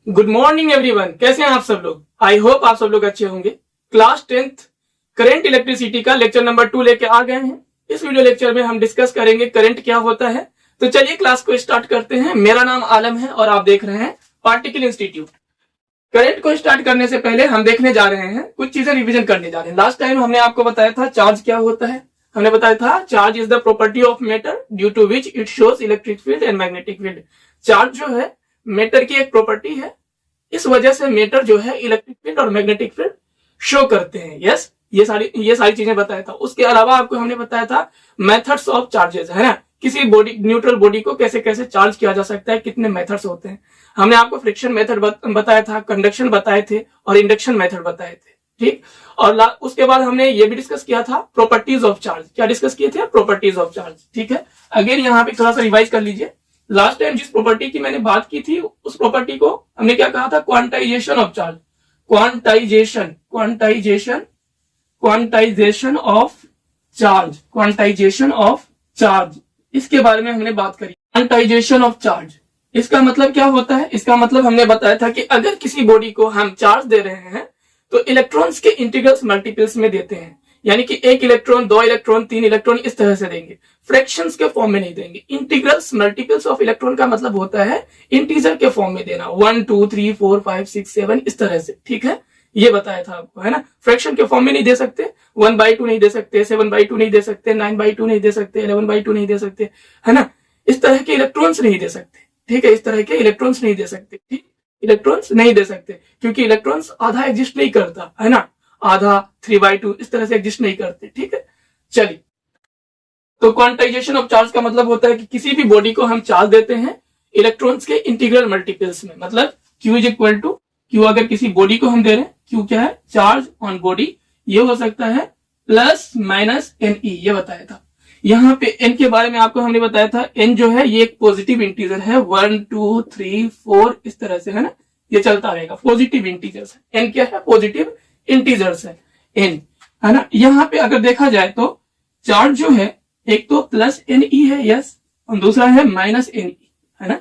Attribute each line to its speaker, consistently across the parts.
Speaker 1: Good morning everyone, कैसे हैं आप सब लोग। आई होप आप सब लोग अच्छे होंगे। क्लास 10th करंट इलेक्ट्रिसिटी का लेक्चर नंबर 2 लेके आ गए हैं। इस वीडियो लेक्चर में हम डिस्कस करेंगे करंट क्या होता है। तो चलिए क्लास को स्टार्ट करते हैं। मेरा नाम आलम है और आप देख रहे हैं पार्टिकल इंस्टीट्यूट। करंट को स्टार्ट करने से पहले हम देखने जा रहे हैं, कुछ चीजें रिविजन करने जा रहे हैं। लास्ट टाइम हमने आपको बताया था चार्ज क्या होता है। हमने बताया था charge is the property of matter due to which it shows electric field and magnetic field. Charge जो है मैटर की एक प्रॉपर्टी है, इस वजह से मैटर जो है इलेक्ट्रिक फील्ड और मैग्नेटिक फील्ड शो करते हैं। यस, ये सारी चीजें बताया था। उसके अलावा आपको हमने बताया था मेथड्स ऑफ चार्जेस, है ना। किसी बॉडी, न्यूट्रल बॉडी को कैसे कैसे चार्ज किया जा सकता है, कितने मेथड्स होते हैं। हमने आपको फ्रिक्शन मेथड बताया था, कंडक्शन बताए थे और इंडक्शन मेथड बताए थे, ठीक। और उसके बाद हमने ये भी डिस्कस किया था प्रॉपर्टीज ऑफ चार्ज। क्या डिस्कस किए थे? प्रॉपर्टीज ऑफ चार्ज, ठीक है। अगेन यहाँ पे थोड़ा सा रिवाइज कर लीजिए। लास्ट टाइम जिस प्रॉपर्टी की मैंने बात की थी, उस प्रॉपर्टी को हमने क्या कहा था? Quantization of charge. Quantization of charge, इसके बारे में हमने बात करी। क्वांटाइजेशन ऑफ चार्ज, इसका मतलब क्या होता है? इसका मतलब हमने बताया था कि अगर किसी बॉडी को हम चार्ज दे रहे हैं तो इलेक्ट्रॉन्स के इंटीग्रल्स मल्टीपल्स में देते हैं। यानी कि 1 इलेक्ट्रॉन, 2 इलेक्ट्रॉन, 3 इलेक्ट्रॉन, इस तरह से देंगे। फ्रैक्शंस के फॉर्म में नहीं देंगे। इंटीग्रल्स मल्टीपल्स ऑफ इलेक्ट्रॉन का मतलब होता है इंटीजर के फॉर्म में देना। 1 2 3 4 5 6 7 इस तरह से, ठीक है। ये बताया था आपको, है ना। फ्रैक्शन के फॉर्म में नहीं दे सकते। 1/2 नहीं दे सकते, 7/2 नहीं दे सकते, 9/2 नहीं दे सकते, 11/2 नहीं दे सकते, है ना। इस तरह के इलेक्ट्रॉन्स नहीं दे सकते, ठीक है। इस तरह के इलेक्ट्रॉन्स नहीं दे सकते, ठीक। इलेक्ट्रॉन्स नहीं दे सकते क्योंकि इलेक्ट्रॉन्स आधा एग्जिस्ट नहीं करता, है ना। आधा, 3/2 इस तरह से एग्जिस्ट नहीं करते, ठीक है। चलिए, तो क्वांटाइजेशन ऑफ चार्ज का मतलब होता है कि किसी भी बॉडी को हम चार्ज देते हैं इलेक्ट्रॉन्स के इंटीग्रल मल्टीपल्स में। मतलब Q is equal to Q, अगर किसी बॉडी को हम दे रहे हैं, Q क्या है? Charge on body. ये हो सकता है प्लस माइनस NE, ये बताया था। यहाँ पे N के बारे में आपको हमने बताया था। N जो है ये एक पॉजिटिव इंटीजर है। 1 2 3 4 इस तरह से, है ना। ये चलता रहेगा, पॉजिटिव इंटीजर्स है। N क्या है? पॉजिटिव इंटीजर्स है N, है ना। यहाँ पे अगर देखा जाए तो चार्ज जो है एक तो प्लस NE है, यस, और दूसरा है माइनस NE, है ना।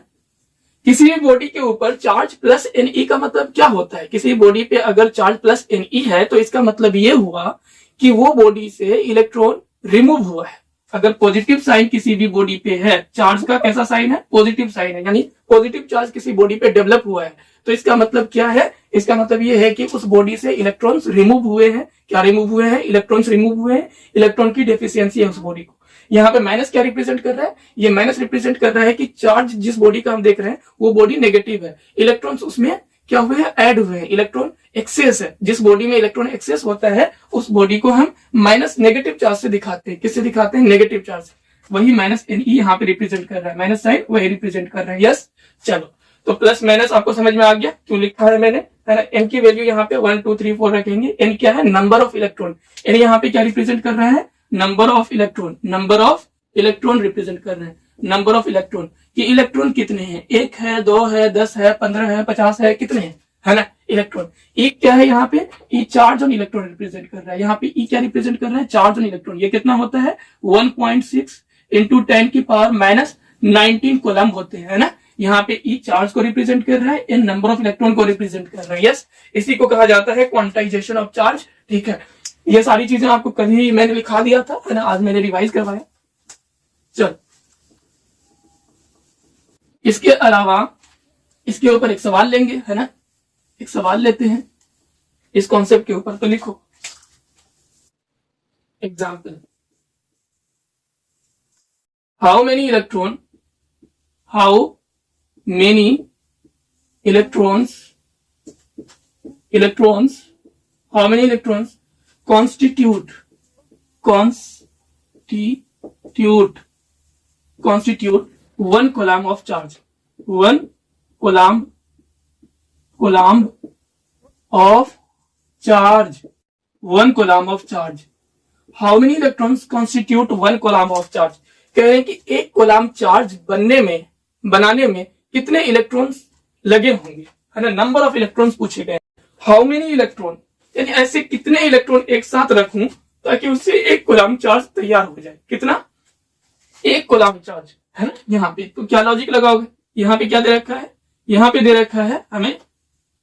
Speaker 1: किसी भी बॉडी के ऊपर चार्ज प्लस NE का मतलब क्या होता है? किसी बॉडी पे अगर चार्ज प्लस NE है तो इसका मतलब ये हुआ कि वो बॉडी से इलेक्ट्रॉन रिमूव हुआ है। अगर पॉजिटिव साइन किसी भी बॉडी पे है, चार्ज का कैसा साइन है? पॉजिटिव साइन है, यानी पॉजिटिव चार्ज किसी बॉडी पे डेवलप हुआ है, तो इसका मतलब क्या है? इसका मतलब ये है कि उस बॉडी से इलेक्ट्रॉन्स रिमूव हुए हैं। क्या रिमूव हुए हैं? इलेक्ट्रॉन्स रिमूव हुए हैं। इलेक्ट्रॉन की डेफिशिएंसी है उस बॉडी को। यहाँ पे माइनस क्या रिप्रेजेंट कर रहा है? ये माइनस रिप्रेजेंट कर रहा है कि चार्ज जिस बॉडी का हम देख रहे हैं वो बॉडी नेगेटिव है। इलेक्ट्रॉन्स उसमें क्या हुए हैं? ऐड हुए हैं। इलेक्ट्रॉन एक्सेस है। जिस बॉडी में इलेक्ट्रॉन एक्सेस होता है उस बॉडी को हम माइनस नेगेटिव चार्ज से दिखाते हैं। किससे दिखाते हैं? नेगेटिव चार्ज से। वही माइनस NE यहाँ पे रिप्रेजेंट कर रहा है, माइनस साइन वही रिप्रेजेंट कर रहा है। यस, चलो, तो प्लस माइनस आपको समझ में आ गया क्यों लिखा है मैंने, है ना। N की वैल्यू यहाँ पे 1 2 3 4 रखेंगे। N क्या है? Number of electron. N यहाँ पे क्या रिप्रेजेंट कर रहा है? Number of electron. Number of electron represent कर रहे हैं। नंबर ऑफ इलेक्ट्रॉन कि इलेक्ट्रॉन कितने हैं? 1 है, 2 है, 10 है, 15 है, 50 है, कितने हैं, है ना। इलेक्ट्रॉन E क्या है? यहाँ पे E charge on electron represent कर रहा है। यहाँ पे E क्या रिप्रेजेंट कर रहा है? Charge on electron. ये कितना होता है? 1.6 इंटू 10 की पावर माइनस 19 कूलम होते हैं, है ना। यहाँ पे E चार्ज को रिप्रेजेंट कर रहा है, N नंबर ऑफ इलेक्ट्रॉन को रिप्रेजेंट कर रहा है। यस, इसी को कहा जाता है क्वांटाइजेशन ऑफ चार्ज, ठीक है। ये सारी चीजें आपको कल ही मैंने लिखा दिया था, है ना। आज मैंने रिवाइज करवाया। चल, इसके अलावा इसके ऊपर एक सवाल लेंगे, है ना। एक सवाल लेते हैं इस कॉन्सेप्ट के ऊपर, तो लिखो example. How many electrons constitute 1 coulomb of charge? 1 coulomb of charge. 1 coulomb of charge. How many electrons constitute 1 coulomb of charge? कह रहे हैं कि 1 coulomb चार्ज बनाने में कितने इलेक्ट्रॉन्स लगे होंगे, है ना। नंबर ऑफ इलेक्ट्रॉन्स पूछे गए। हाउ मेनी इलेक्ट्रॉन, यानी ऐसे कितने इलेक्ट्रॉन एक साथ रखूं ताकि उससे 1 coulomb चार्ज तैयार हो जाए। कितना? 1 coulomb चार्ज। है ना, यहाँ पे। तो क्या लॉजिक लगाओगे, यहाँ पे क्या दे रखा है, यहाँ पे दे रखा है हमें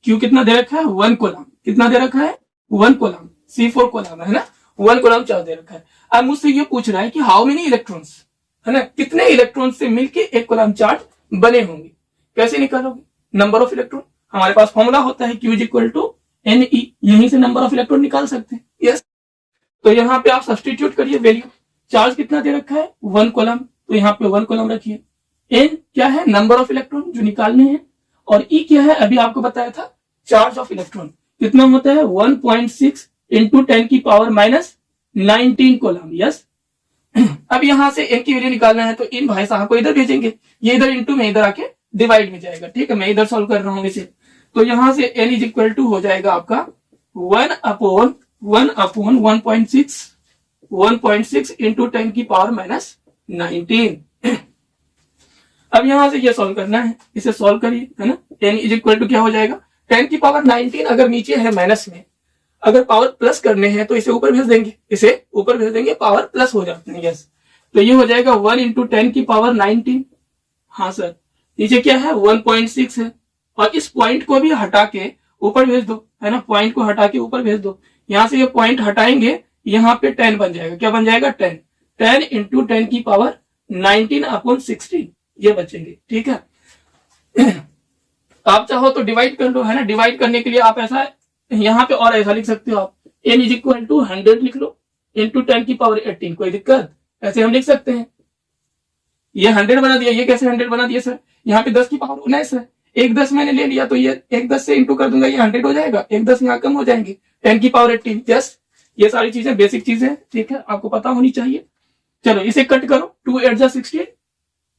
Speaker 1: Q कितना दे रखा है, 1 कोलम। कितना दे रखा है, 1 कोलम, C4 कोलम है ना, 1 कोलम चार्ज दे रखा है। अब मुझसे ये पूछ रहा है कि हाउ मेनी इलेक्ट्रॉन्स, है ना, कितने इलेक्ट्रॉन से मिलके एक कोलम चार्ज बने होंगे। कैसे निकालोगे, नंबर ऑफ इलेक्ट्रॉन, हमारे पास फॉर्मूला होता है Q is equal to Ne, यहीं से नंबर ऑफ इलेक्ट्रॉन निकाल सकते हैं। यस, तो यहाँ पे आप सब्सटीट्यूट करिए वैल्यू। चार्ज कितना दे रखा है, 1 कोलम, तो यहाँ पे 1 कोलम रखिए। N क्या है, नंबर ऑफ इलेक्ट्रॉन जो निकालने हैं, और E क्या है, अभी आपको बताया था, चार्ज ऑफ इलेक्ट्रॉन। कितना होता है, 1.6 इंटू 10 की पावर माइनस 19 कोलम। यस, अब यहां से N की वैल्यू निकालना है, तो इन भाई साहब को इधर भेजेंगे, ये इधर इंटू में इधर आके डिवाइड में जाएगा। ठीक है, मैं इधर सॉल्व कर रहा हूं इसे। तो यहां से N इज इक्वल टू हो जाएगा आपका 1/1.6 इंटू 10 की पावर माइनस 19। अब यहां से ये सॉल्व करना है, इसे सॉल्व करिए, है ना। N इज इक्वल टू क्या हो जाएगा, 10 की पावर 19 अगर नीचे है माइनस में, अगर पावर प्लस करने हैं तो इसे ऊपर भेज देंगे, इसे ऊपर भेज देंगे, पावर प्लस हो जाते हैं। यस, तो ये हो जाएगा 1 इंटू 10 की पावर 19। हाँ सर, नीचे क्या है, 1.6 है, और इस पॉइंट को भी हटा के ऊपर भेज दो, है ना, पॉइंट को हटा के ऊपर भेज दो। यहां से ये पॉइंट हटाएंगे, यहाँ पे 10 बन जाएगा। क्या बन जाएगा, 10 इंटू 10 की पावर 19/16 ये बचेंगे। ठीक है, आप चाहो तो डिवाइड कर लो, है ना। डिवाइड करने के लिए आप ऐसा यहाँ पे और ऐसा लिख सकते हो आप, N इज इक्वल टू 100 लिख लो इंटू 10 की पावर 18, कोई दिक्कत, ऐसे हम लिख सकते हैं। ये 100 बना दिया, ये कैसे 100 बना दिया सर, यहाँ पे 10 की पावर 19 है, एक 10 मैंने ले लिया, तो ये एक 10 से इंटू कर दूंगा, ये 100 हो जाएगा, एक 10 यहाँ कम हो जाएंगे, 10 की पावर 18। यस, ये सारी चीजें बेसिक चीजें, ठीक है, आपको पता होनी चाहिए। चलो इसे कट करो, 2 8 जा 16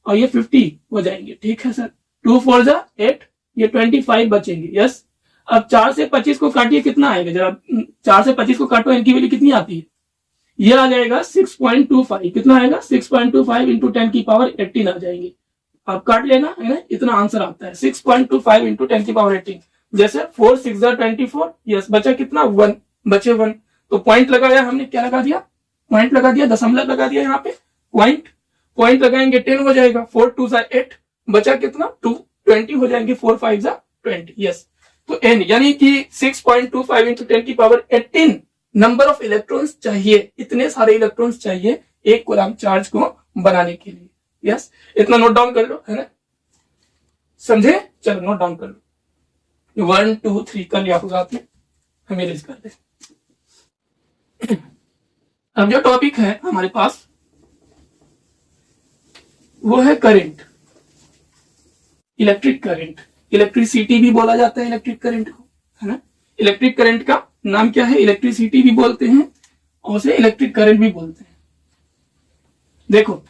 Speaker 1: और ये 50 हो जाएंगे। ठीक है सर, 2 4 जा 8, ये 25 बचेंगे। यस, अब 4 से 25 को काटिए, कितना आएगा जरा, 4 से 25 को काटो, इनकी वैल्यू कितनी आती है, ये आ जाएगा 6.25। कितना आएगा, 6.25 इंटू 10 की पावर 18 आ जाएंगे। आप काट लेना, है ना, इतना आंसर आता है 6.25 इंटू 10 की पावर 18। जैसे 4 6 जा 24। यस, बचा कितना, 1, बचे 1, तो पॉइंट लगाया हमने, क्या लगा दिया, पॉइंट लगा दिया, दशमलव लगा दिया, यहाँ पे पॉइंट लगाएंगे, 10 हो जाएगा, 4 2 जा 8, बचा कितना, 2, 20 हो जाएंगे, 4 5 जा 20। यस, तो N यानी कि 6.25 इंटू 10 की पावर 18 नंबर ऑफ इलेक्ट्रॉन्स चाहिए, इतने सारे इलेक्ट्रॉन्स चाहिए एक कूलम्ब चार्ज को बनाने के लिए। यस, इतना नोट डाउन कर लो, है ना, समझे। चलो नोट डाउन कर लो, 1 2 3 कर लिया होगा आपने, हम इरेज कर दे। अब जो टॉपिक है हमारे पास वो है करंट, इलेक्ट्रिक करंट, इलेक्ट्रिसिटी भी बोला जाता है इलेक्ट्रिक करंट को, है ना। इलेक्ट्रिक करंट का नाम क्या है, इलेक्ट्रिसिटी भी बोलते हैं और उसे इलेक्ट्रिक करंट भी बोलते हैं। देखो,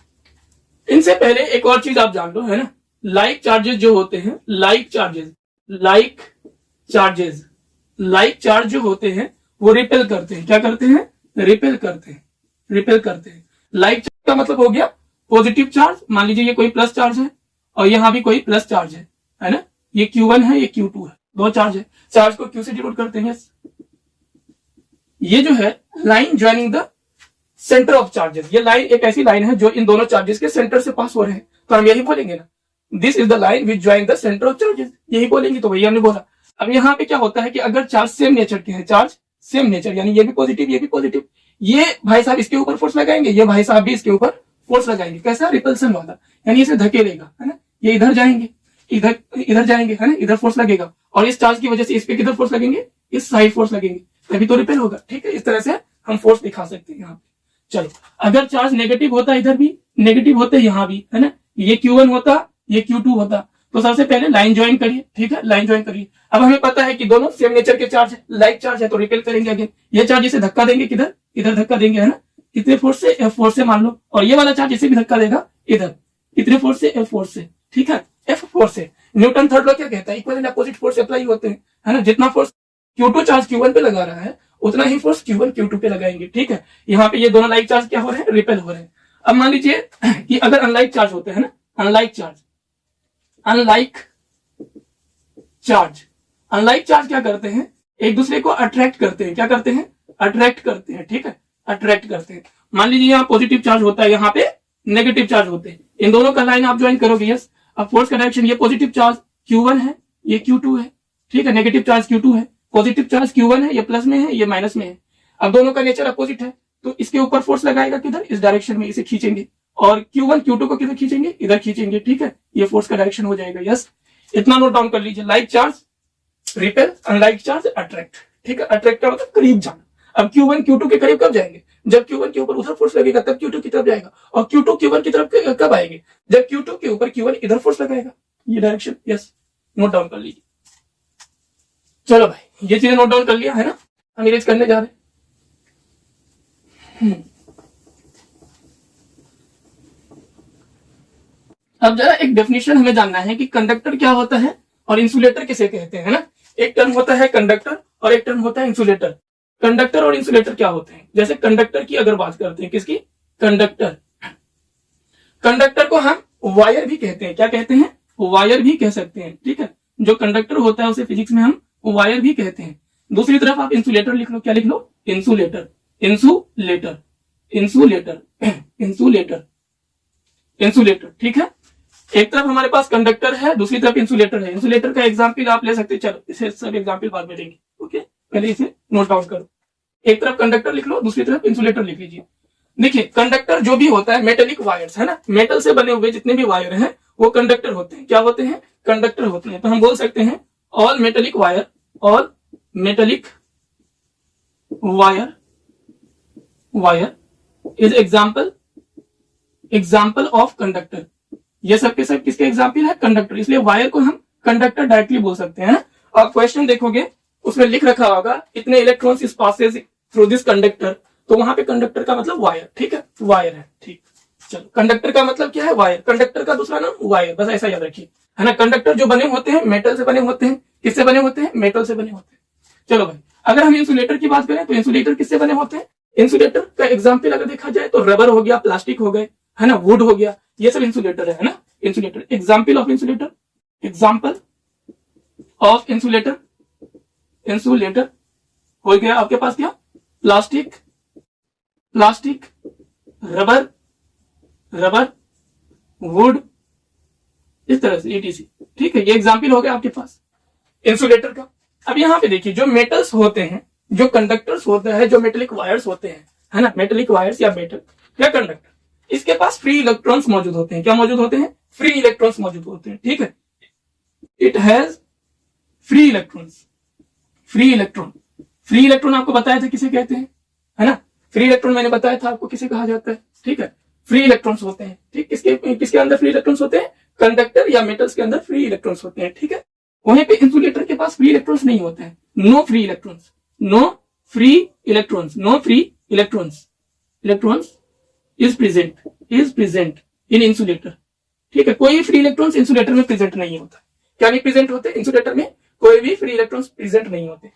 Speaker 1: इनसे पहले एक और चीज आप जान लो, है ना, लाइक चार्जेस जो होते हैं, लाइक चार्ज जो होते हैं वो रिपेल करते हैं। क्या करते हैं, रिपेल करते हैं। लाइक चार्ज का मतलब हो गया पॉजिटिव चार्ज, मान लीजिए ये कोई प्लस चार्ज है और यहाँ भी कोई प्लस चार्ज है ना, ये Q1 है, ये Q2 है, दो चार्ज है, चार्ज को Q से डिनोट करते हैं। ये जो है line joining the centre of charges, ये लाइन एक ऐसी लाइन है जो इन दोनों चार्जेस के सेंटर से पास हो रहे हैं, तो हम यही बोलेंगे ना, this is the line which join the centre of charges, यही बोलेंगे, तो वही हमने बोला। अब यहाँ पे क्या होता है कि अगर चार्ज सेम नेचर के हैं, चार्ज सेम नेचर, यानी ये भी पॉजिटिव ये भी पॉजिटिव, ये भाई साहब इसके ऊपर फोर्स लगाएंगे, ये भाई साहब भी इसके ऊपर फोर्स लगाएंगे। कैसा, रिपल्सन वाला, यानी इसे धकेलेगा, है ना, ये इधर जाएंगे, इधर जाएंगे, है ना, इधर फोर्स लगेगा, और इस चार्ज की वजह से इस पे किधर फोर्स लगेंगे, इस साइड फोर्स लगेंगे, तभी तो रिपेल होगा। ठीक है, इस तरह से हम फोर्स दिखा सकते हैं यहाँ पे। चलो, अगर चार्ज नेगेटिव होता इधर भी, नेगेटिव होते यहाँ भी, है ना, ये Q1 होता, ये Q2 होता, तो सबसे पहले लाइन ज्वाइन करिए। ठीक है, लाइन ज्वाइन करिए। अब हमें पता है कि दोनों सेम नेचर के चार्ज है, लाइक चार्ज है, तो रिपेल करेंगे अगेन। ये चार्ज इसे धक्का देंगे, किधर, इधर धक्का देंगे, है ना, कितने फोर्स से, F फोर्स से मान लो, और ये वाला चार्ज इसे भी धक्का देगा इधर, कितने फोर्स से, F फोर्स से। ठीक है, F फोर्स से। न्यूटन थर्ड लॉ क्या कहता है, equal and opposite force apply होते हैं, है ना, जितना फोर्स Q2 चार्ज Q1 पे लगा रहा है उतना ही फोर्स Q1 Q2 पे लगाएंगे। ठीक है, यहाँ पे ये दोनों लाइक चार्ज क्या हो रहे हैं, रिपेल हो रहे हैं। अब मान लीजिए कि अगर अनलाइक चार्ज होते हैं ना, अनलाइक चार्ज क्या करते हैं, एक दूसरे को अट्रैक्ट करते हैं। क्या करते हैं, अट्रैक्ट करते हैं। ठीक है, अट्रैक्ट करते हैं। मान लीजिए यहाँ पॉजिटिव चार्ज होता है, यहाँ पे नेगेटिव चार्ज होते हैं, इन दोनों का लाइन आप ज्वाइन करोगे, यस। अब फोर्स का डायरेक्शन, ये पॉजिटिव चार्ज Q1 है, ये Q2 है, ठीक है। नेगेटिव चार्ज Q2 है, पॉजिटिव चार्ज Q1 है, ये प्लस में है, ये माइनस में है। अब दोनों का नेचर अपोजिट है, तो इसके ऊपर फोर्स लगाएगा किधर, इस डायरेक्शन में, इसे खींचेंगे। और Q1 Q2 को किधर खींचेंगे, इधर खींचेंगे, ठीक है। ये फोर्स का डायरेक्शन हो जाएगा, यस। इतना नोट डाउन कर लीजिए। Like charge repel, unlike charge attract, ठीक है। अट्रैक्ट का मतलब करीब जाना। अब Q1 Q2 के करीब कब जाएंगे, जब Q1 के ऊपर उधर फोर्स लगेगा तब Q2 की तरफ जाएगा। और Q2 Q1 की तरफ कब आएंगे, जब Q2 के ऊपर Q1 इधर फोर्स लगाएगा। ये डायरेक्शन, यस, नोट डाउन कर लीजिए। चलो भाई, ये चीजें नोट डाउन कर लिया है ना, हम इरेज करने जा रहे हैं। अब जरा एक डेफिनेशन हमें जानना है कि कंडक्टर क्या होता है और इंसुलेटर किसे कहते हैं ना। एक टर्म होता है कंडक्टर और एक टर्म होता है इंसुलेटर। कंडक्टर और इंसुलेटर क्या होते हैं, जैसे कंडक्टर की अगर बात करते हैं, किसकी, कंडक्टर। कंडक्टर को हम वायर भी कहते हैं, क्या कहते हैं, वायर भी कह सकते हैं, ठीक है। जो कंडक्टर होता है उसे फिजिक्स में हम वायर भी कहते हैं। दूसरी तरफ आप इंसुलेटर लिख लो, क्या लिख लो, insulator, insulator, insulator, insulator, insulator, ठीक है। एक तरफ हमारे पास कंडक्टर है, दूसरी तरफ इंसुलेटर है। इंसुलेटर का एग्जाम्पल आप ले सकते हैं, चलो इसे सब एग्जाम्पल बाद में देंगे, ओके। पहले इसे नोट डाउन करो। एक तरफ कंडक्टर लिख लो, दूसरी तरफ इंसुलेटर लिख लीजिए। देखिए, कंडक्टर जो भी होता है, मेटेलिक वायर्स है ना, मेटल से बने हुए जितने भी वायर हैं वो कंडक्टर होते हैं। क्या होते हैं, कंडक्टर होते हैं। तो हम बोल सकते हैं all metallic wire, all metallic wire, wire is example, example of conductor. ये सब के सब किसके एग्जाम्पल है, कंडक्टर। इसलिए वायर को हम कंडक्टर डायरेक्टली बोल सकते हैं ना। और क्वेश्चन देखोगे उसमें लिख रखा होगा इतने इलेक्ट्रॉन्स इस पासेज थ्रू दिस कंडक्टर, तो वहां पे कंडक्टर का मतलब वायर, ठीक है, वायर है, ठीक। चलो, कंडक्टर का मतलब क्या है, वायर। कंडक्टर का दूसरा नाम वायर, बस ऐसा याद रखिए, है ना। कंडक्टर जो बने होते हैं मेटल से बने होते हैं, किससे बने होते हैं, मेटल से बने होते हैं। चलो भाई, अगर हम इंसुलेटर की बात करें तो इंसुलेटर किससे बने होते हैं। इंसुलेटर का एग्जाम्पल अगर देखा जाए तो रबर हो गया, प्लास्टिक हो गए, है ना, वुड हो गया, ये सब इंसुलेटर है ना। Insulator, example of insulator, example of insulator, insulator हो गया आपके पास क्या, plastic, plastic, rubber, rubber, would, इस तरह से ETC, ठीक है। ये एग्जाम्पल हो गया आपके पास इंसुलेटर का। अब यहाँ पे देखिए, जो मेटल्स होते हैं, जो कंडक्टर्स होते हैं, जो मेटेलिक वायर्स होते हैं, है ना, मेटेलिक वायर्स या मेटल या कंडक्टर, इसके पास फ्री इलेक्ट्रॉन्स मौजूद होते हैं। क्या मौजूद होते हैं, फ्री इलेक्ट्रॉन्स मौजूद होते हैं, ठीक है। It has free electrons, free electron. Free electron आपको बताया था किसे कहते हैं, है ना। फ्री इलेक्ट्रॉन मैंने बताया था आपको किसे कहा जाता है, ठीक है। फ्री इलेक्ट्रॉन्स होते हैं, ठीक। किसके अंदर फ्री इलेक्ट्रॉन्स होते हैं, कंडक्टर या मेटल्स के अंदर फ्री इलेक्ट्रॉन्स होते हैं, ठीक है। वहीं पे इंसुलेटर के पास फ्री इलेक्ट्रॉन्स नहीं होते हैं, no free electrons, no free electrons, no free electrons, electrons is present in insulator, ठीक है। कोई फ्री इलेक्ट्रॉन्स इंसुलेटर में प्रेजेंट नहीं होता। क्या नहीं प्रेजेंट होते, इंसुलेटर में कोई भी फ्री इलेक्ट्रॉन्स प्रेजेंट नहीं होते।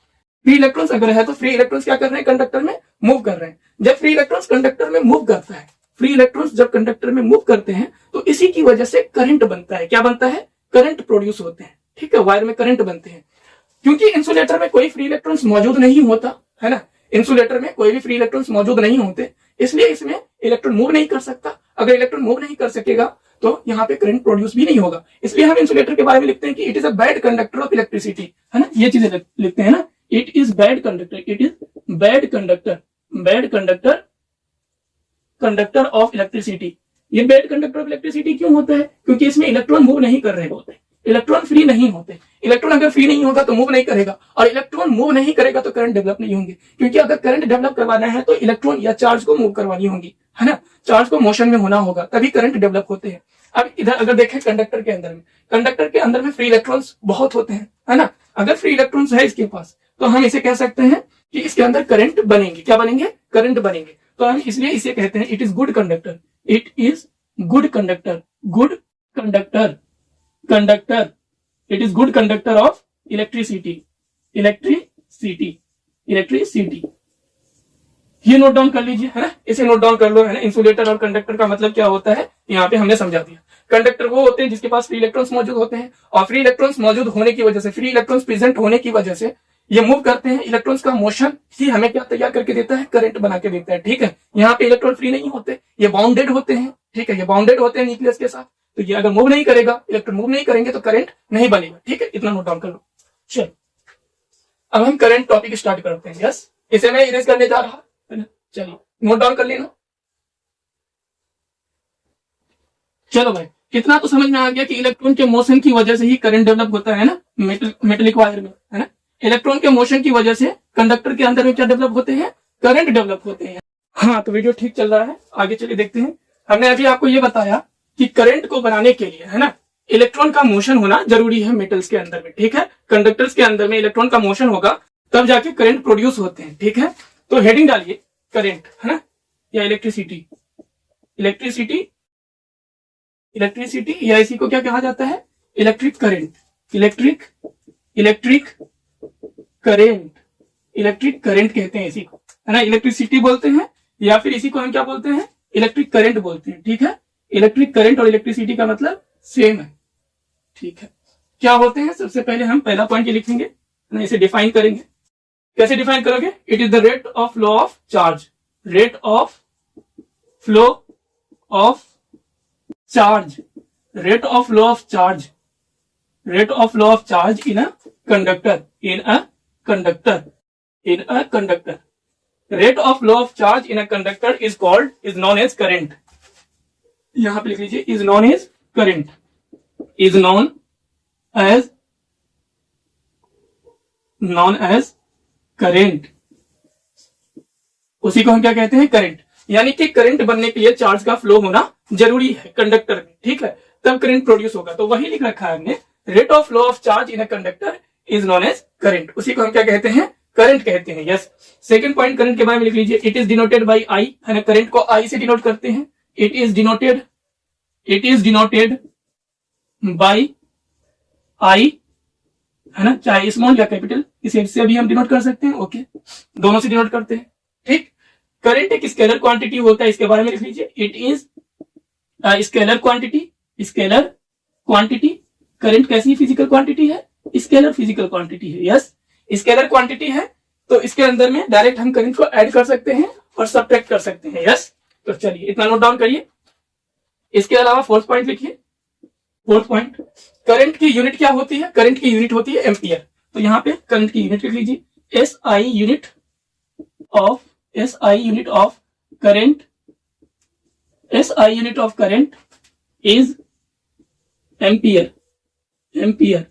Speaker 1: फ्री इलेक्ट्रॉन्स अगर है तो फ्री इलेक्ट्रॉन्स क्या कर रहे हैं, कंडक्टर में मूव कर रहे हैं। जब फ्री इलेक्ट्रॉन्स कंडक्टर में मूव करता है, फ्री इलेक्ट्रॉन्स जब कंडक्टर में मूव करते हैं तो इसी की वजह से करंट बनता है। क्या बनता है, करंट प्रोड्यूस होते हैं, ठीक है। वायर में करंट बनते हैं, क्योंकि इंसुलेटर में कोई फ्री इलेक्ट्रॉन्स मौजूद नहीं होता, है ना। इंसुलेटर में कोई भी फ्री इलेक्ट्रॉन्स मौजूद नहीं होते, इसलिए इसमें इलेक्ट्रॉन मूव नहीं कर सकता। अगर इलेक्ट्रॉन मूव नहीं कर सकेगा तो यहाँ पे करंट प्रोड्यूस भी नहीं होगा। इसलिए हम इंसुलेटर के बारे में लिखते हैं कि it is a bad conductor of electricity, है ना। ये चीजें लिखते हैं ना, it is bad conductor, it is bad conductor, bad conductor, conductor of electricity. ये बैड कंडक्टर ऑफ इलेक्ट्रिसिटी क्यों होता है, क्योंकि इसमें इलेक्ट्रॉन मूव नहीं कर रहे होते, इलेक्ट्रॉन फ्री नहीं होते। इलेक्ट्रॉन अगर फ्री नहीं होगा तो मूव नहीं करेगा, और इलेक्ट्रॉन मूव नहीं करेगा तो करंट डेवलप नहीं होंगे। क्योंकि अगर करंट डेवलप करवाना है तो इलेक्ट्रॉन या चार्ज को मूव करवानी होगी, है ना। चार्ज को मोशन में होना होगा, तभी करंट डेवलप होते हैं। अब इधर अगर देखें कंडक्टर के अंदर में, कंडक्टर के अंदर में फ्री इलेक्ट्रॉन्स बहुत होते हैं, है ना। अगर फ्री इलेक्ट्रॉन्स है इसके पास तो हम इसे कह सकते हैं कि इसके अंदर करंट बनेंगे। क्या बनेंगे, करंट बनेंगे। तो हम इसलिए इसे कहते हैं it is good conductor, it is good conductor, good conductor, conductor, it is good conductor of electricity, electricity, electricity. ये नोट डाउन कर लीजिए, है ना, इसे नोट डाउन कर लो, है ना। इंसुलेटर और कंडक्टर का मतलब क्या होता है यहाँ पे हमने समझा दिया। कंडक्टर वो होते हैं जिसके पास फ्री इलेक्ट्रॉन्स मौजूद होते हैं, और फ्री इलेक्ट्रॉन्स मौजूद होने की वजह से, फ्री इलेक्ट्रॉन्स प्रेजेंट होने की वजह से ये मूव करते हैं। इलेक्ट्रॉन्स का मोशन ही हमें क्या तैयार करके देता है, करंट बना के देता है, ठीक है। यहाँ पे इलेक्ट्रॉन फ्री नहीं होते, ये बाउंडेड होते हैं, ठीक है, ये बाउंडेड होते हैं न्यूक्लियस के साथ, तो ये अगर मूव नहीं करेगा, इलेक्ट्रॉन मूव नहीं करेंगे तो करंट नहीं बनेगा। ठीक है, इतना नोट डाउन कर लो। चलो अब हम करंट टॉपिक स्टार्ट करते हैं। यस, इसे मैं इरेज करने जा रहा है ना, चलिए नोट डाउन कर लेना। चलो भाई, कितना तो समझ में आ गया कि इलेक्ट्रॉन के मोशन की वजह से ही करंट डेवलप होता है ना, मेटेलिक वायर में, है ना। इलेक्ट्रॉन के मोशन की वजह से कंडक्टर के अंदर में क्या डेवलप होते हैं, करंट डेवलप होते हैं। हाँ, तो वीडियो ठीक चल रहा है, आगे चलिए देखते हैं। हमने अभी आपको ये बताया कि करंट को बनाने के लिए, है ना, इलेक्ट्रॉन का मोशन होना जरूरी है मेटल्स के अंदर में। ठीक है, कंडक्टर्स के अंदर में इलेक्ट्रॉन का मोशन होगा तब जाके करंट प्रोड्यूस होते हैं। ठीक है, तो हेडिंग डालिए करंट, है ना, या इलेक्ट्रिसिटी। इलेक्ट्रिसिटी, इलेक्ट्रिसिटी या इसी को क्या कहा जाता है, electric current. Electric electric current, electric current कहते हैं इसी को, है ना। इलेक्ट्रिसिटी बोलते हैं या फिर इसी को हम क्या बोलते हैं, इलेक्ट्रिक करंट बोलते हैं। ठीक है, इलेक्ट्रिक करंट और इलेक्ट्रिसिटी का मतलब सेम है। ठीक है, क्या होते हैं, सबसे पहले हम पहला पॉइंट ये लिखेंगे ना, इसे डिफाइन करेंगे। कैसे डिफाइन करोगे, it is the rate of flow of charge, rate of flow of charge, rate of flow of charge, rate of flow of charge in a conductor, in a conductor, in a conductor. Rate of flow of charge in a conductor is called, is known as current. यहां पे लिख लीजिए, is known as current, is known as current. उसी को हम क्या कहते हैं, करंट। यानी कि करंट बनने के लिए चार्ज का फ्लो होना जरूरी है कंडक्टर में। ठीक है, तब करंट प्रोड्यूस होगा। तो वही लिख रखा है हमने, rate of flow of charge in a conductor is known as current. उसी को हम क्या कहते हैं, करंट कहते हैं। यस, सेकंड पॉइंट करंट के बारे में लिख लीजिए, it is denoted by I, है ना। करंट को आई से डिनोट करते हैं। It is denoted by I, है ना, चाहे स्मॉल या कैपिटल, इसे से भी हम डिनोट कर सकते हैं। ओके, दोनों से डिनोट करते हैं। ठीक, करंट एक स्केलर क्वांटिटी होता है, इसके बारे में लिख लीजिए, it is scalar quantity. Scalar quantity, current कैसी फिजिकल क्वांटिटी है, स्केलर फिजिकल क्वांटिटी है। यस, स्केलर क्वांटिटी है, तो इसके अंदर में डायरेक्ट हम करंट को ऐड कर सकते हैं और सब्ट्रैक्ट कर सकते हैं। यस, तो चलिए इतना नोट डाउन करिए। इसके अलावा फोर्थ पॉइंट लिखिए। फोर्थ पॉइंट, करंट की यूनिट क्या होती है, करंट की यूनिट होती है एम्पियर। तो यहाँ पे करंट की यूनिट लिख लीजिए, SI unit of current, SI unit of current is ampere, ampere,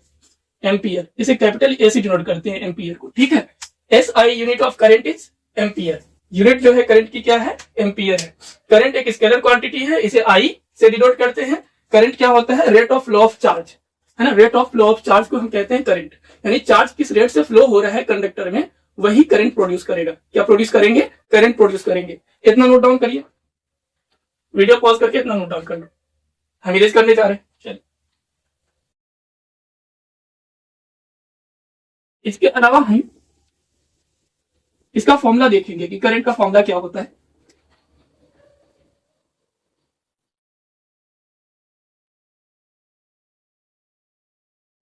Speaker 1: ampere. इसे कैपिटल ए से डिनोट करते हैं एम्पियर को। ठीक है, SI unit of current is ampere. Unit जो है करंट की क्या है, एम्पियर है। करंट एक स्केलर क्वांटिटी है, इसे आई से डिनोट करते हैं। करंट क्या होता है, rate of flow of charge, है ना। Rate of flow of charge को हम कहते हैं करंट। यानी चार्ज किस रेट से फ्लो हो रहा है कंडक्टर में, वही करंट प्रोड्यूस करेगा। क्या प्रोड्यूस करेंगे, करंट प्रोड्यूस करेंगे। इतना नोट डाउन करिए, वीडियो पॉज करके इतना नोट डाउन कर लो, हम इरेज करने जा रहे हैं। चलिए, इसके अलावा हम इसका फॉर्मूला देखेंगे कि करंट का फॉर्मूला क्या होता है।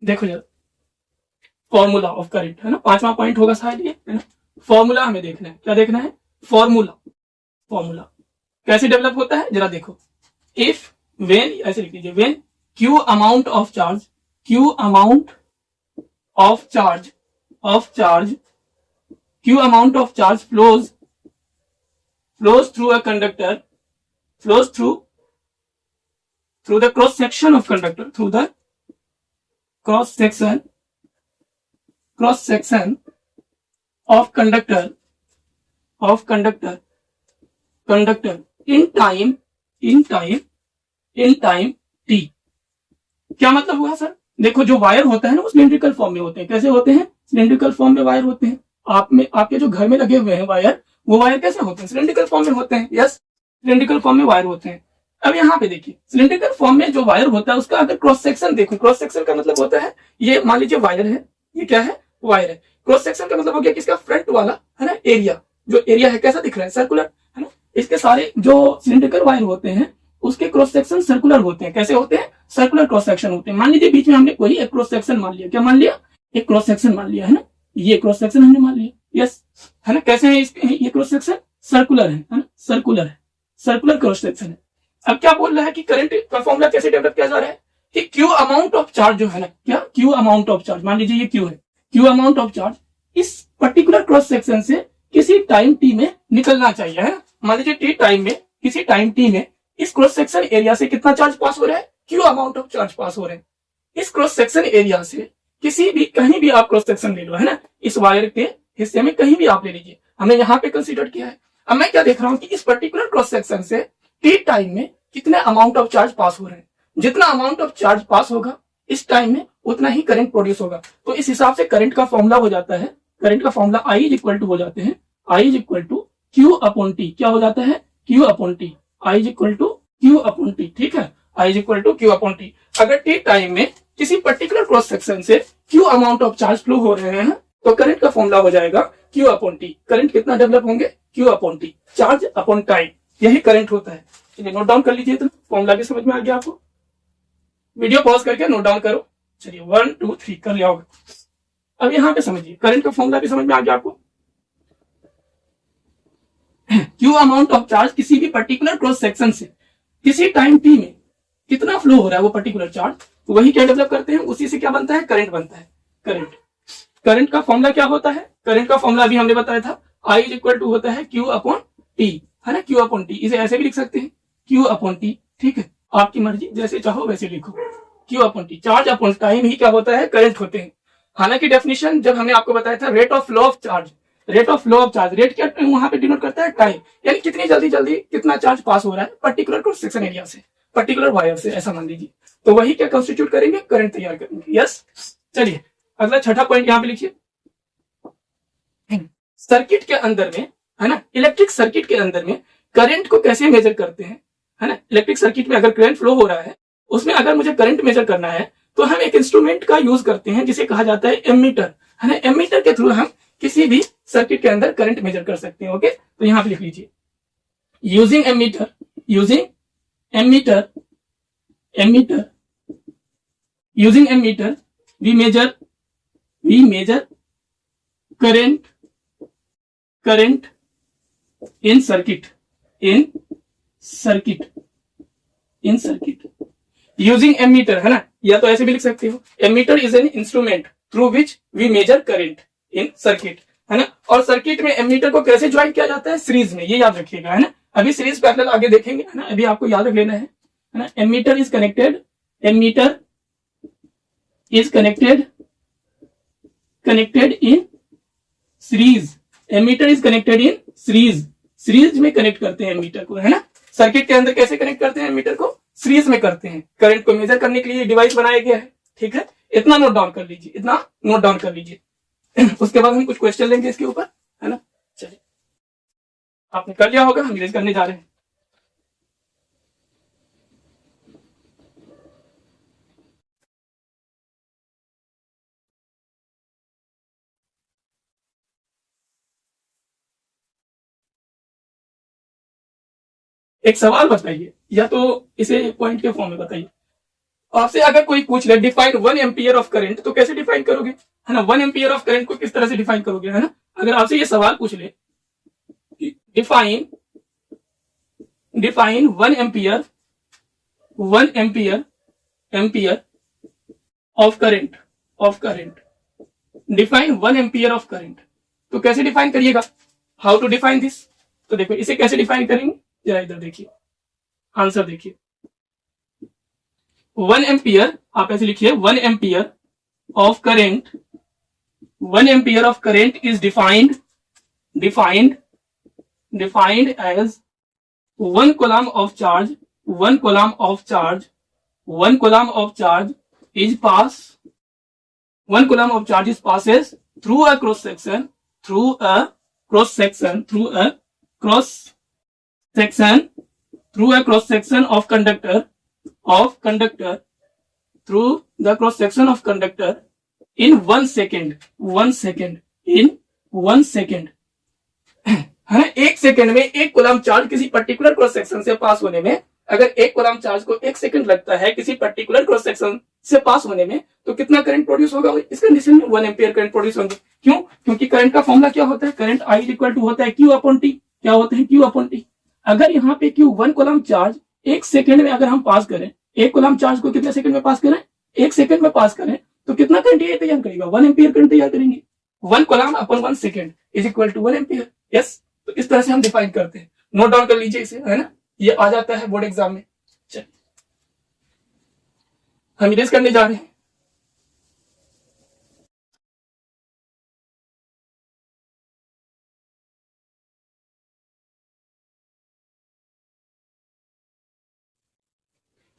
Speaker 1: देखो जरा, फॉर्मूला ऑफ करंट, है ना, पांचवा पॉइंट होगा शायद ये, है ना। फॉर्मूला हमें देखना है, क्या देखना है, फॉर्मूला। फॉर्मूला कैसे डेवलप होता है जरा देखो। इफ वेन, ऐसे लिख लीजिए, when Q amount of charge, Q amount of charge, Q amount of charge flows through a conductor, flows through the cross section of conductor, through the cross section of conductor in time t। क्या मतलब हुआ sir, देखो जो wire होता है ना, वो cylindrical form में होते हैं। कैसे होते हैं, सिलिंड्रिकल फॉर्म में वायर होते हैं। आपके जो घर में लगे हुए हैं वायर, वो वायर कैसे होते हैं, सिलिंड्रिकल फॉर्म में होते हैं। यस, सिलिंड्रिकल फॉर्म में वायर होते हैं। अब यहाँ पे देखिए, सिलिंड्रिकल फॉर्म में जो वायर होता है उसका अगर क्रॉस सेक्शन देखो, क्रॉस सेक्शन का मतलब होता है, ये मान लीजिए वायर है, ये क्या है, वायर है। क्रॉस सेक्शन का मतलब हो गया किसका, फ्रंट वाला, है ना, एरिया। जो एरिया है कैसा दिख रहा है, सर्कुलर, है ना। इसके सारे जो सिलिंड्रिकल वायर होते हैं उसके क्रॉस सेक्शन सर्कुलर होते हैं। कैसे होते हैं, सर्कुलर क्रॉस सेक्शन होते हैं। मान लीजिए बीच में हमने कोई एक क्रॉस सेक्शन मान लिया, क्या मान लिया, एक क्रॉस सेक्शन मान लिया, है ना, ये क्रॉस सेक्शन हमने मान लिया। यस, है ना। कैसे है ये क्रॉस सेक्शन, सर्कुलर है ना, सर्कुलर है, सर्कुलर क्रॉस सेक्शन है। अब क्या बोल रहा है कि करंट का फॉर्मूला कैसे डेवलप किया जा रहा है कि क्यू अमाउंट ऑफ चार्ज जो है ना, क्या क्यू अमाउंट ऑफ चार्ज, मान लीजिए ये क्यू है, क्यू अमाउंट ऑफ चार्ज इस पर्टिकुलर क्रॉस सेक्शन से किसी टाइम टी में निकलना चाहिए, है ना। मान लीजिए टी टाइम में, किसी टाइम टी में इस क्रॉस सेक्शन एरिया से कितना चार्ज पास हो रहा है, क्यू अमाउंट ऑफ चार्ज पास हो रहे हैं। इस क्रॉस सेक्शन एरिया से किसी भी, कहीं भी आप क्रॉस सेक्शन ले लो, है ना, इस वायर के हिस्से में कहीं भी आप ले लीजिए, हमने यहाँ पे कंसीडर किया है। अब मैं क्या देख रहा हूँ कि इस पर्टिकुलर क्रॉस सेक्शन से टी टाइम में कितने अमाउंट ऑफ चार्ज पास हो रहे हैं। जितना अमाउंट ऑफ चार्ज पास होगा इस टाइम में उतना ही करंट प्रोड्यूस होगा। तो इस हिसाब से करंट का फॉर्मूला हो जाता है, करंट का formula I is equal to हो जाते हैं, I is equal to Q upon T. क्या हो जाता है, Q upon T, I is equal to Q upon T, ठीक है, I is equal to Q upon T. अगर टी टाइम में किसी पर्टिकुलर क्रॉस सेक्शन से Q amount of charge flow हो रहे हैं तो करंट का फॉर्मूला हो जाएगा क्यू अपॉन टी। करंट कितना डेवलप होंगे, Q upon T, charge upon time, यही करंट होता है। चलिए नोट डाउन कर लीजिए, तो फॉर्मूला भी समझ में आ गया आपको। वीडियो पॉज करके नोट डाउन करो। चलिए 1 2 3 कर लिया होगा। अब यहाँ पे समझिए, करंट का फॉर्मूला भी समझ में आ गया आपको। क्यू अमाउंट ऑफ चार्ज किसी भी पर्टिकुलर क्रॉस सेक्शन से किसी टाइम टी में कितना फ्लो हो रहा है वो पर्टिकुलर चार्ज, तो वही क्या डेवलप करते हैं, उसी से क्या बनता है, करंट बनता है। करंट, करंट का फॉर्मूला क्या होता है, करंट का फॉर्मूला अभी हमने बताया था, आई इज इक्वल टू होता है क्यू अपॉन टी, है ना, क्यू अपॉन टी। इसे ऐसे भी लिख सकते हैं, क्यू अपॉन टी, ठीक है, आपकी मर्जी, जैसे चाहो वैसे लिखो, Q upon T. Charge upon time ही क्या होता है, करंट होते हैं। हालांकि डेफिनेशन जब हमने आपको बताया था rate of flow of charge, rate of flow of charge, rate क्या वहां पे डिनोट करता है, टाइम, यानी कितनी जल्दी जल्दी कितना चार्ज पास हो रहा है पर्टिकुलर क्रॉस सेक्शन एरिया से, पर्टिकुलर वायर से, ऐसा मान लीजिए। तो वही क्या कंस्टिट्यूट करेंगे, करंट तैयार करेंगे। यस, चलिए अगला छठा पॉइंट यहाँ पे लिखिए। सर्किट के अंदर में, है ना, इलेक्ट्रिक सर्किट के अंदर में करंट को कैसे मेजर करते हैं, है ना। इलेक्ट्रिक सर्किट में अगर करंट फ्लो हो रहा है, उसमें अगर मुझे करंट मेजर करना है तो हम एक इंस्ट्रूमेंट का यूज करते हैं जिसे कहा जाता है एमीटर, है ना। एमीटर के थ्रू हम किसी भी सर्किट के अंदर करंट मेजर कर सकते हैं। ओके, तो यहाँ पे लिख लीजिए, using ammeter, using ammeter, ammeter, using ammeter we measure current in circuit using ammeter, है ना, या तो ऐसे भी लिख सकते हो, ammeter is an instrument through which we measure current in circuit, है ना। और सर्किट में एमीटर को कैसे ज्वाइन किया जाता है, सीरीज में, ये याद रखिएगा, है ना। अभी सीरीज पैरेलल आगे देखेंगे, है ना, अभी आपको याद रख लेना है ना। Ammeter is connected, ammeter is connected in series, ammeter is connected in series, series में कनेक्ट करते हैं एमीटर को, है ना। सर्किट के अंदर कैसे कनेक्ट करते हैं एमीटर को, सीरीज में करते हैं। करंट को मेजर करने के लिए डिवाइस बनाया गया है, ठीक है, इतना नोट डाउन कर लीजिए, इतना नोट डाउन कर लीजिए। उसके बाद हम कुछ क्वेश्चन लेंगे इसके ऊपर, है ना। चलिए आपने कर लिया होगा, हम इरेज करने जा रहे हैं। एक सवाल बताइए, या तो इसे पॉइंट के फॉर्म में बताइए। आपसे अगर कोई पूछ ले डिफाइन 1 एम्पियर ऑफ करंट, तो कैसे डिफाइन करोगे, है ना। 1 एम्पियर ऑफ करंट को किस तरह से डिफाइन करोगे, है ना। अगर आपसे ये सवाल पूछ ले define 1 ampere of current, define 1 ampere of current, तो कैसे डिफाइन करिएगा, हाउ टू डिफाइन दिस। तो देखो इसे कैसे डिफाइन करेंगे, जरा इधर देखिए, आंसर देखिए। 1 एम्पियर, आप ऐसे लिखिए, 1 ampere of current, 1 ampere of current is defined as 1 coulomb of charge, 1 coulomb of charge, 1 coulomb of charge is pass, 1 coulomb of charge is passes through a cross section, through a cross section of conductor, through the cross section of conductor in 1 second, in 1 second, है ना। 1 second में 1 coulomb charge किसी particular cross section से पास होने में, अगर 1 coulomb charge को 1 second लगता है किसी पर्टिकुलर क्रॉस सेक्शन से पास होने में, तो कितना करंट प्रोड्यूस होगा, इस कंडीशन में 1 एम्पियर करंट प्रोड्यूस होंगे। क्यों, क्योंकि करंट का फॉर्मूला क्या होता है, करंट आई इक्वल टू होता है क्यू अपॉन टी, क्या होता है, क्यू अपॉन टी। अगर यहाँ पे क्यू 1 कूलम चार्ज 1 सेकंड में अगर हम पास करें, 1 कूलम चार्ज को कितने सेकंड में पास करें, 1 सेकंड में पास करें, तो कितना करंट ये तैयार करेगा, 1 एम्पियर करंट तैयार करेंगे। 1 coulomb upon 1 second is equal to 1 ampere. Yes, तो इस तरह से हम डिफाइन करते हैं। नोट डाउन कर लीजिए इसे, है ना, ये आ जाता है बोर्ड एग्जाम में। चलिए हम इरेज करने जा रहे हैं।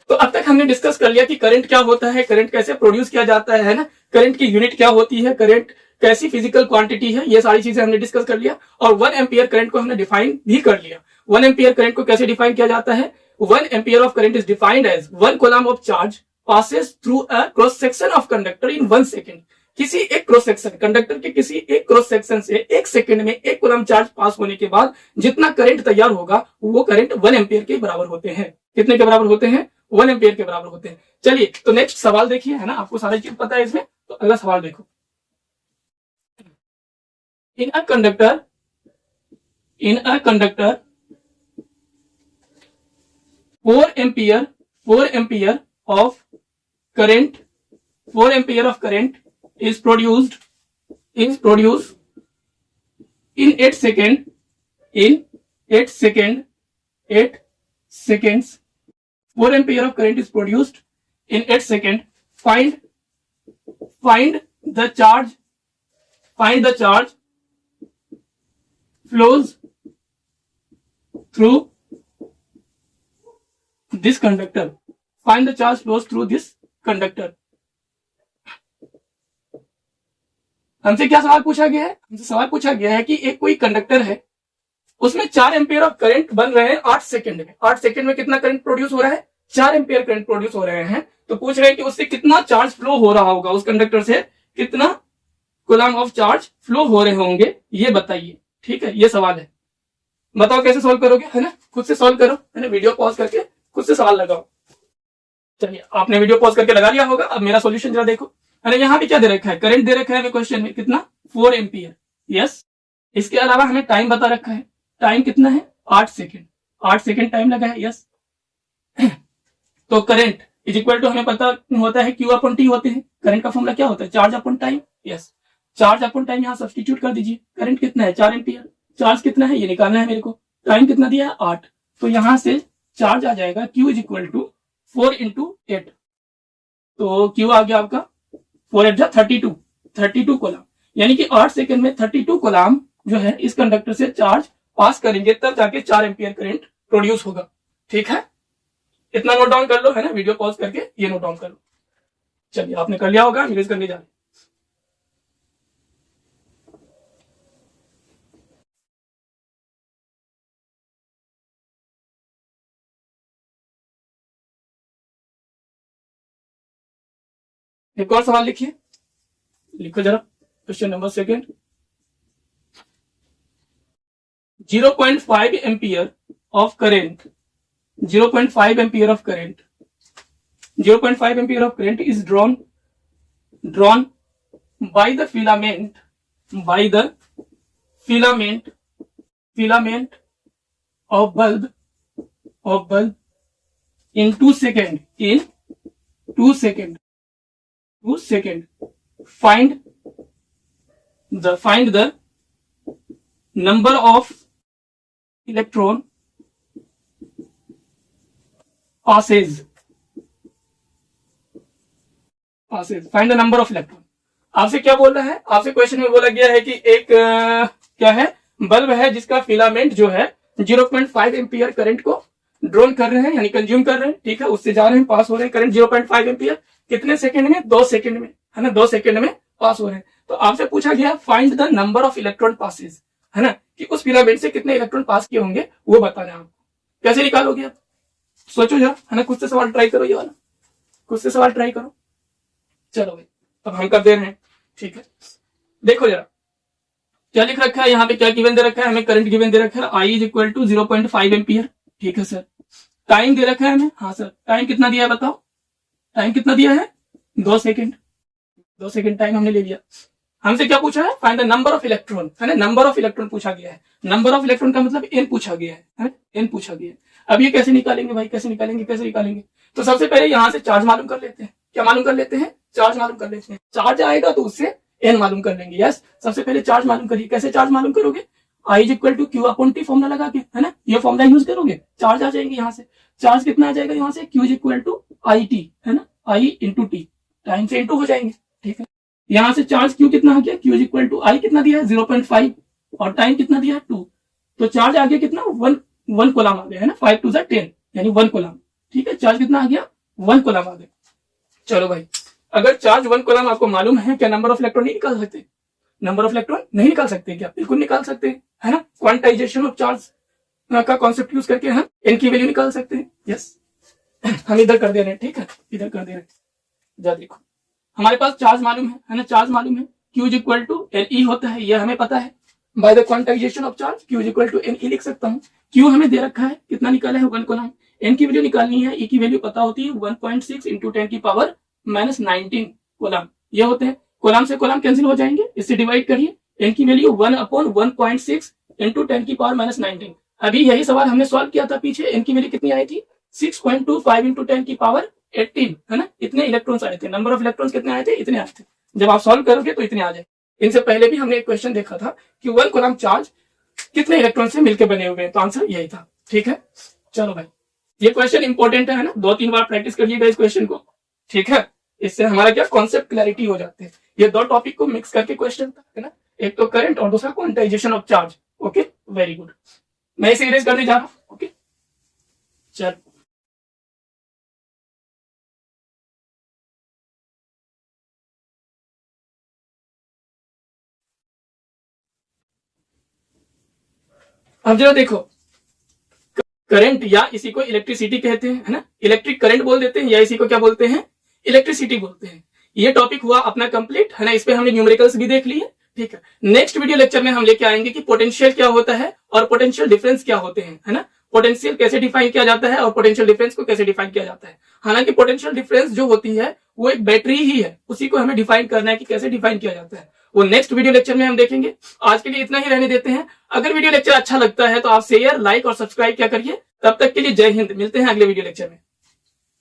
Speaker 1: तो अब तक हमने डिस्कस कर लिया कि करंट क्या होता है, करंट कैसे प्रोड्यूस किया जाता है ना, करंट की यूनिट क्या होती है, करंट कैसी फिजिकल क्वांटिटी है, ये सारी चीजें हमने डिस्कस कर लिया। और 1 एम्पियर करंट को हमने डिफाइन भी कर लिया। 1 एम्पियर करंट को कैसे डिफाइन किया जाता है, 1 ampere of current is defined as 1 coulomb of charge passes through a cross section of conductor in 1 second. किसी एक क्रॉस सेक्शन, कंडक्टर के किसी एक क्रॉस सेक्शन से 1 सेकंड में 1 कूलम चार्ज पास होने के बाद जितना करंट तैयार होगा वो करंट 1 एम्पियर के बराबर होते हैं। कितने के बराबर होते हैं, 1 एम्पियर के बराबर होते हैं। चलिए तो नेक्स्ट सवाल देखिए, है ना, आपको सारी चीज पता है इसमें, तो अगला सवाल देखो। In a conductor 4 ampere of current is produced in 8 seconds. 4 ampere of current is produced in 8 seconds. Find the charge flows through this conductor. Find the charge flows through this conductor. हमसे क्या सवाल पूछा गया है, हमसे सवाल पूछा गया है कि एक कोई कंडक्टर है, उसमें 4 एम्पियर ऑफ करंट बन रहे हैं 8 सेकंड में। 8 सेकंड में कितना करंट प्रोड्यूस हो रहा है, 4 एम्पियर करंट प्रोड्यूस हो रहे हैं। तो पूछ रहे हैं कि उससे कितना चार्ज फ्लो हो रहा होगा, उस कंडक्टर से कितना कूलम ऑफ चार्ज फ्लो हो रहे होंगे, ये बताइए। ठीक है, ये सवाल है, बताओ कैसे सॉल्व करोगे, है ना, खुद से सॉल्व करो, है ना, वीडियो पॉज करके खुद से सवाल लगाओ। चलिए आपने वीडियो पॉज करके लगा लिया होगा, अब मेरा सॉल्यूशन जरा देखो। अरे यहाँ पे क्या दे रखा है, करंट दे रखा है हमें क्वेश्चन में, कितना, 4 एम्पियर। यस, इसके अलावा हमें टाइम बता रखा है, टाइम कितना है, 8 सेकंड। 8 सेकंड टाइम लगा है। यस, तो करंट इज इक्वल टू हमें पता होता है Q अपॉन T होते हैं। करंट का फॉर्मूला क्या होता है, charge upon time. Yes, charge upon time यहाँ सब्स्टिट्यूट कर दीजिए। करंट कितना है, 4 एम्पियर। चार्ज कितना है ये निकालना है मेरे को। टाइम कितना दिया है, 8। तो यहां से चार्ज आ जाएगा Q is equal to 4 into 8। तो Q आ गया आपका 4 8 32 कूलम, यानी कि 8 सेकंड में 32 कूलम जो है इस कंडक्टर से चार्ज पास करेंगे, तब जाके 4 एम्पियर करंट प्रोड्यूस होगा। ठीक है, इतना नोट डाउन कर लो, है ना, वीडियो पॉज करके ये नोट डाउन कर लो। चलिए आपने कर लिया होगा, रिवाइज करने जा रहे हैं। एक और सवाल लिखिए, लिखो जरा, question number 2। 0.5 ampere of current 0.5 ampere of current 0.5 ampere of current is drawn by the filament of bulb in 2 seconds. Find the number of electron passes. Find the number of electron. आपसे क्या बोल रहा है, आपसे question में बोला गया है कि एक क्या है, बल्ब है जिसका फिलामेंट जो है 0.5 एम्पियर करंट को ड्रोन कर रहे हैं, यानी कंज्यूम कर रहे हैं। ठीक है, उससे जा रहे हैं, पास हो रहे हैं करंट 0.5 एम्पियर। कितने सेकंड में, 2 सेकंड में, है ना, 2 सेकंड में पास हो रहे हैं। तो आपसे पूछा गया find the number of electron passes, है ना, कि उस फिलामेंट से कितने इलेक्ट्रॉन पास किए होंगे वो बताना है आपको। कैसे निकालोगे आप, सोचो जरा, है ना, खुद से सवाल ट्राई करो, ये वाला खुद से सवाल ट्राई करो। चलो भाई, अब हम कर दे रहे हैं। ठीक है, देखो जरा क्या लिख रखा है यहाँ पे, क्या गिवन दे रखा है हमें, करंट गिवन दे रखा है I is equal to 0.5 ampere. ठीक है सर, टाइम दे रखा है हमें, हाँ सर, टाइम कितना दिया है बताओ, टाइम कितना दिया है, 2 सेकंड। 2 सेकंड टाइम हमने ले लिया। हमसे क्या पूछा है, find the number of electron, है ना, नंबर ऑफ इलेक्ट्रॉन पूछा गया है। नंबर ऑफ इलेक्ट्रॉन का मतलब एन पूछा गया है, एन पूछा गया है। अब ये कैसे निकालेंगे भाई, कैसे निकालेंगे, कैसे निकालेंगे? तो सबसे पहले यहां से चार्ज मालूम कर लेते हैं। क्या मालूम कर लेते हैं? चार्ज मालूम कर लेते हैं। चार्ज आएगा तो उससे एन मालूम कर लेंगे। यस, सबसे पहले चार्ज मालूम करिए। कैसे चार्ज मालूम करोगे? I is equal to Q upon T formula लगा के, है ना, ये फॉर्मुला यूज करोगे, चार्ज आ जाएंगे यहाँ से। चार्ज कितना आ जाएगा यहाँ से? Q is equal to I T, है ना, आई इंटू टी, टाइम से इंटू हो जाएंगे, ठीक है। यहाँ से चार्ज क्यू कितना आ गया? क्यू इज इक्वल टू आई कितना दिया है? 0.5 और टाइम कितना दिया है? 2। तो चार्ज आ गया कितना? 1 कूलम आ गया, है ना, 5 टू 10 यानी 1 कूलम, ठीक है। चार्ज कितना आ गया? 1 कूलम आ गया। चलो भाई, अगर चार्ज 1 कूलम आपको मालूम है, क्या नंबर ऑफ इलेक्ट्रॉन नहीं निकाल सकते? नंबर ऑफ इलेक्ट्रॉन नहीं निकाल सकते क्या? बिल्कुल निकाल सकते हैं, है ना। क्वांटाइजेशन ऑफ चार्ज का कॉन्सेप्ट यूज करके हम एन की वैल्यू निकाल सकते हैं। यस, हम इधर कर दे रहे हैं, ठीक है, इधर कर दे रहे हैं। जा देखो, हमारे पास चार्ज मालूम है ना, चार्ज मालूम है, Q is equal to NE होता है, ये हमें पता है। By the quantization of charge Q is equal to NE लिख सकता हूँ। Q हमें दे रखा है, कितना निकाला है? 1 कूलम। N की वैल्यू निकालनी है, E की वैल्यू पता होती है 1.6 इंटू 10 की पावर -19 कूलम, ये होते हैं। कूलम से कूलम कैंसिल हो जाएंगे, इससे डिवाइड करिए। N की वैल्यू 1/1.6 इंटू 10 की पावर -19। अभी यही सवाल हमने सॉल्व किया था पीछे। N की वैल्यू कितनी आई थी? 6.25 इंटू 10 की पावर 18, है ना, इतने इलेक्ट्रॉन्स आए थे। नंबर ऑफ इलेक्ट्रॉन्स कितने आए थे? इतने आए थे। जब आप सॉल्व करोगे तो इतने आ जाए। इनसे पहले भी हमने एक क्वेश्चन देखा था कि 1 कूलम चार्ज कितने इलेक्ट्रॉन से मिलकर बने हुए हैं, तो आंसर यही था, ठीक है। चलो भाई, ये क्वेश्चन इंपॉर्टेंट है ना, 2-3 बार प्रैक्टिस करिएगा इस क्वेश्चन को, ठीक है। इससे हमारा क्या कॉन्सेप्ट क्लैरिटी हो जाते हैं। ये 2 टॉपिक को मिक्स करके क्वेश्चन था, है ना, एक तो करंट और दूसरा quantization of charge. Okay, very good. मैं इसे इरेज करने जा रहा हूं। ओके, चल अब जरा देखो, करंट या इसी को इलेक्ट्रिसिटी कहते हैं, है ना, इलेक्ट्रिक करंट बोल देते हैं, या इसी को क्या बोलते हैं? इलेक्ट्रिसिटी बोलते हैं। ये टॉपिक हुआ अपना कंप्लीट, है ना। इस पे हमने न्यूमेरिकल्स भी देख लिए, ठीक है। नेक्स्ट वीडियो लेक्चर में हम लेके आएंगे कि पोटेंशियल क्या होता है और पोटेंशियल डिफरेंस क्या होते हैं, है ना। पोटेंशियल कैसे डिफाइन किया जाता है और पोटेंशियल डिफरेंस को कैसे डिफाइन किया जाता है। हालांकि पोटेंशियल डिफरेंस जो होती है वो एक बैटरी ही है, उसी को हमें डिफाइन करना है कि कैसे डिफाइन किया जाता है। वो नेक्स्ट वीडियो लेक्चर में हम देखेंगे। आज के लिए इतना ही रहने देते हैं। अगर वीडियो लेक्चर अच्छा लगता है तो आप शेयर, लाइक और सब्सक्राइब क्या करिए। तब तक के लिए जय हिंद, मिलते हैं अगले वीडियो लेक्चर में।